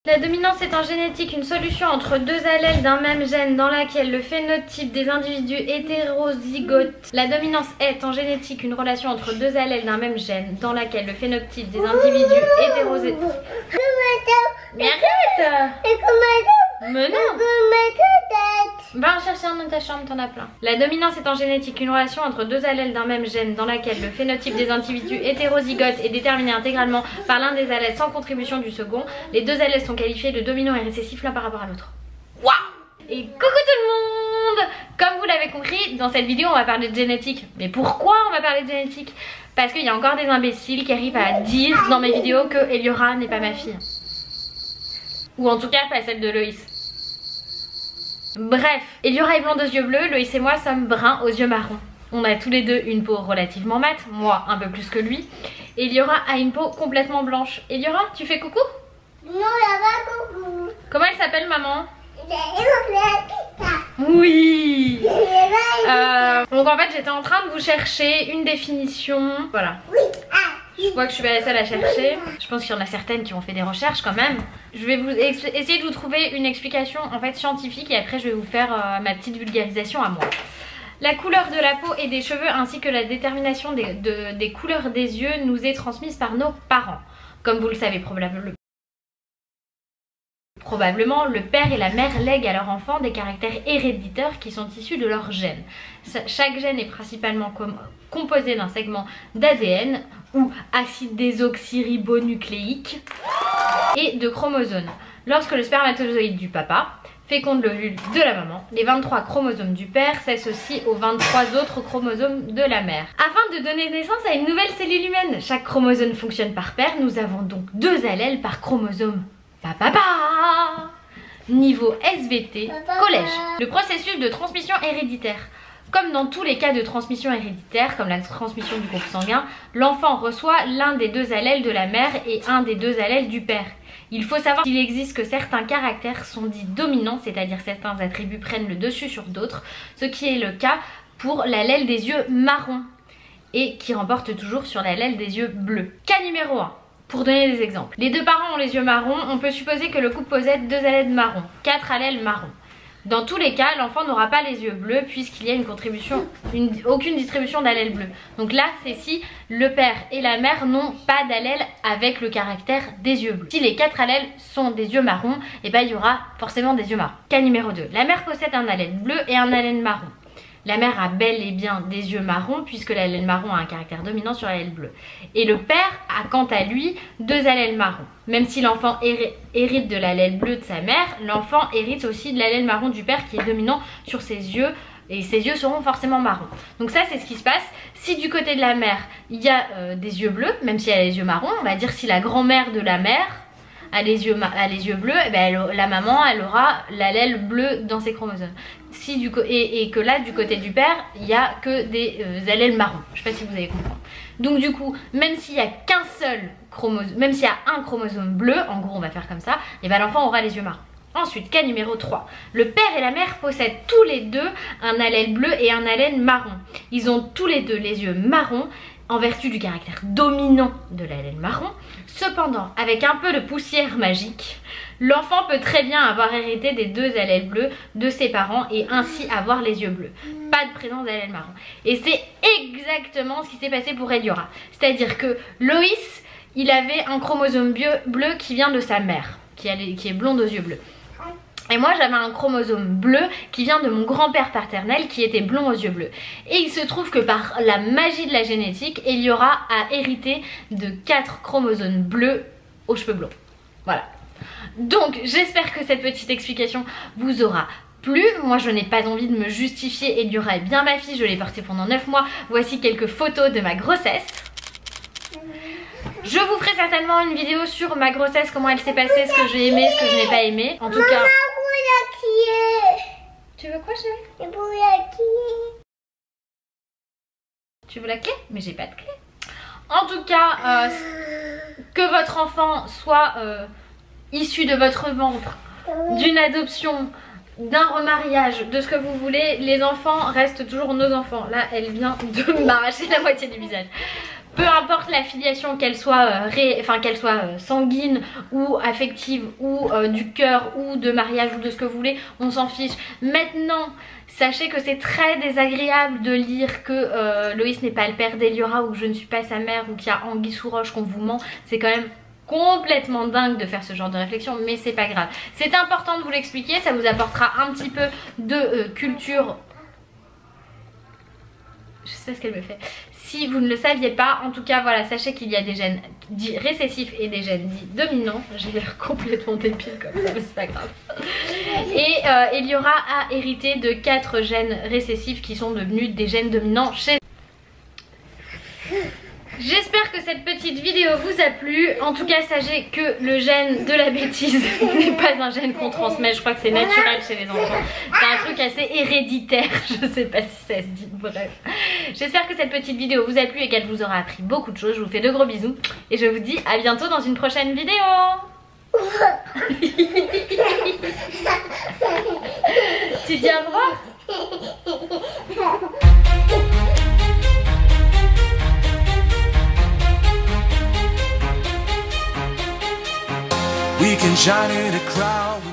La dominance est en génétique une solution entre deux allèles d'un même gène dans laquelle le phénotype des individus hétérozygotes. La dominance est en génétique une relation entre deux allèles d'un même gène dans laquelle le phénotype des individus hétérozygotes. Mais arrête! Mais non! Va en chercher un dans ta chambre, t'en as plein. La dominance est en génétique une relation entre deux allèles d'un même gène dans laquelle le phénotype des individus hétérozygotes est déterminé intégralement par l'un des allèles sans contribution du second. Les deux allèles sont qualifiés de dominants et récessifs l'un par rapport à l'autre. Waouh! Et coucou tout le monde! Comme vous l'avez compris, dans cette vidéo on va parler de génétique. Mais pourquoi on va parler de génétique? Parce qu'il y a encore des imbéciles qui arrivent à dire dans mes vidéos que Eliora n'est pas ma fille. Ou en tout cas pas celle de Loïs. Bref, Eliora est blonde aux yeux bleus, Loïs et moi sommes bruns aux yeux marrons. On a tous les deux une peau relativement mate, moi un peu plus que lui. Eliora a une peau complètement blanche. Eliora, tu fais coucou? Non, là-bas, coucou. Comment elle s'appelle, maman? Oui. Donc en fait j'étais en train de vous chercher une définition. Voilà. Je vois que je suis pas la seule à chercher. Je pense qu'il y en a certaines qui ont fait des recherches quand même. Je vais essayer de vous trouver une explication en fait scientifique et après je vais vous faire ma petite vulgarisation à moi. La couleur de la peau et des cheveux ainsi que la détermination des couleurs des yeux nous est transmise par nos parents. Comme vous le savez probablement, le père et la mère lèguent à leur enfant des caractères héréditaires qui sont issus de leur gène. Chaque gène est principalement composé d'un segment d'ADN ou acide désoxyribonucléique et de chromosomes. Lorsque le spermatozoïde du papa féconde l'ovule de la maman, les 23 chromosomes du père s'associent aux 23 autres chromosomes de la mère. Afin de donner naissance à une nouvelle cellule humaine, chaque chromosome fonctionne par paire, nous avons donc 2 allèles par chromosome. Niveau SVT, collège. Le processus de transmission héréditaire. Comme dans tous les cas de transmission héréditaire, comme la transmission du groupe sanguin, l'enfant reçoit l'un des 2 allèles de la mère et un des 2 allèles du père. Il faut savoir qu'il existe que certains caractères sont dits dominants, c'est-à-dire certains attributs prennent le dessus sur d'autres, ce qui est le cas pour l'allèle des yeux marrons et qui remporte toujours sur l'allèle des yeux bleus. Cas numéro 1. Pour donner des exemples, les 2 parents ont les yeux marrons, on peut supposer que le couple possède 2 allèles marrons, 4 allèles marrons. Dans tous les cas, l'enfant n'aura pas les yeux bleus puisqu'il y a aucune distribution d'allèles bleus. Donc là, c'est si le père et la mère n'ont pas d'allèle avec le caractère des yeux bleus. Si les 4 allèles sont des yeux marrons, et ben il y aura forcément des yeux marrons. Cas numéro 2, la mère possède un allèle bleu et un allèle marron. La mère a bel et bien des yeux marrons puisque l'allèle marron a un caractère dominant sur l'allèle bleu. Et le père a quant à lui 2 allèles marrons. Même si l'enfant hérite de l'allèle bleu de sa mère, l'enfant hérite aussi de l'allèle marron du père qui est dominant sur ses yeux. Et ses yeux seront forcément marrons. Donc ça c'est ce qui se passe. Si du côté de la mère il y a des yeux bleus, même si elle a les yeux marrons, on va dire si la grand-mère de la mère a les yeux bleus, et ben la maman elle aura l'allèle bleu dans ses chromosomes. Et que là du côté du père il n'y a que des allèles marrons. Je sais pas si vous allez comprendre. Donc du coup même s'il n'y a qu'un seul chromosome, même s'il y a un chromosome bleu, en gros on va faire comme ça, et ben l'enfant aura les yeux marrons. Ensuite, cas numéro 3. Le père et la mère possèdent tous les deux un allèle bleu et un allèle marron. Ils ont tous les deux les yeux marrons en vertu du caractère dominant de l'allèle marron. Cependant, avec un peu de poussière magique, l'enfant peut très bien avoir hérité des 2 allèles bleus de ses parents et ainsi avoir les yeux bleus. Pas de présence d'allèle marron. Et c'est exactement ce qui s'est passé pour Eliora. C'est-à-dire que Loïs, il avait un chromosome bleu qui vient de sa mère, qui est blonde aux yeux bleus. Et moi j'avais un chromosome bleu qui vient de mon grand-père paternel qui était blond aux yeux bleus. Et il se trouve que par la magie de la génétique, Eliora a hérité de 4 chromosomes bleus aux cheveux blonds. Voilà. Donc j'espère que cette petite explication vous aura plu. Moi je n'ai pas envie de me justifier, Eliora est bien ma fille, je l'ai portée pendant 9 mois. Voici quelques photos de ma grossesse. Je vous ferai certainement une vidéo sur ma grossesse, comment elle s'est passée, ce que j'ai aimé, ce que je n'ai pas aimé. En tout cas... Tu veux quoi chérie? Tu veux la clé? Mais j'ai pas de clé. En tout cas, que votre enfant soit issu de votre ventre, d'une adoption, d'un remariage, de ce que vous voulez, les enfants restent toujours nos enfants. Là, elle vient de m'arracher la moitié du visage. Peu importe la filiation, qu'elle soit, sanguine ou affective ou du cœur ou de mariage ou de ce que vous voulez, on s'en fiche. Maintenant, sachez que c'est très désagréable de lire que Loïs n'est pas le père d'Eliora ou que je ne suis pas sa mère ou qu'il y a anguille sous roche, qu'on vous ment. C'est quand même complètement dingue de faire ce genre de réflexion, mais c'est pas grave. C'est important de vous l'expliquer, ça vous apportera un petit peu de culture. Je sais pas ce qu'elle me fait. Si vous ne le saviez pas, en tout cas voilà, sachez qu'il y a des gènes dits récessifs et des gènes dits dominants. J'ai l'air complètement débile comme ça, mais c'est pas grave. Et Eliora a hérité de 4 gènes récessifs qui sont devenus des gènes dominants chez... J'espère que cette petite vidéo vous a plu. En tout cas, sachez que le gène de la bêtise n'est pas un gène qu'on transmet. Je crois que c'est naturel chez les enfants. C'est un truc assez héréditaire. Je sais pas si ça se dit. Bref. J'espère que cette petite vidéo vous a plu et qu'elle vous aura appris beaucoup de choses. Je vous fais de gros bisous. Et je vous dis à bientôt dans une prochaine vidéo. Tu dis au revoir? We can shine in a crowd.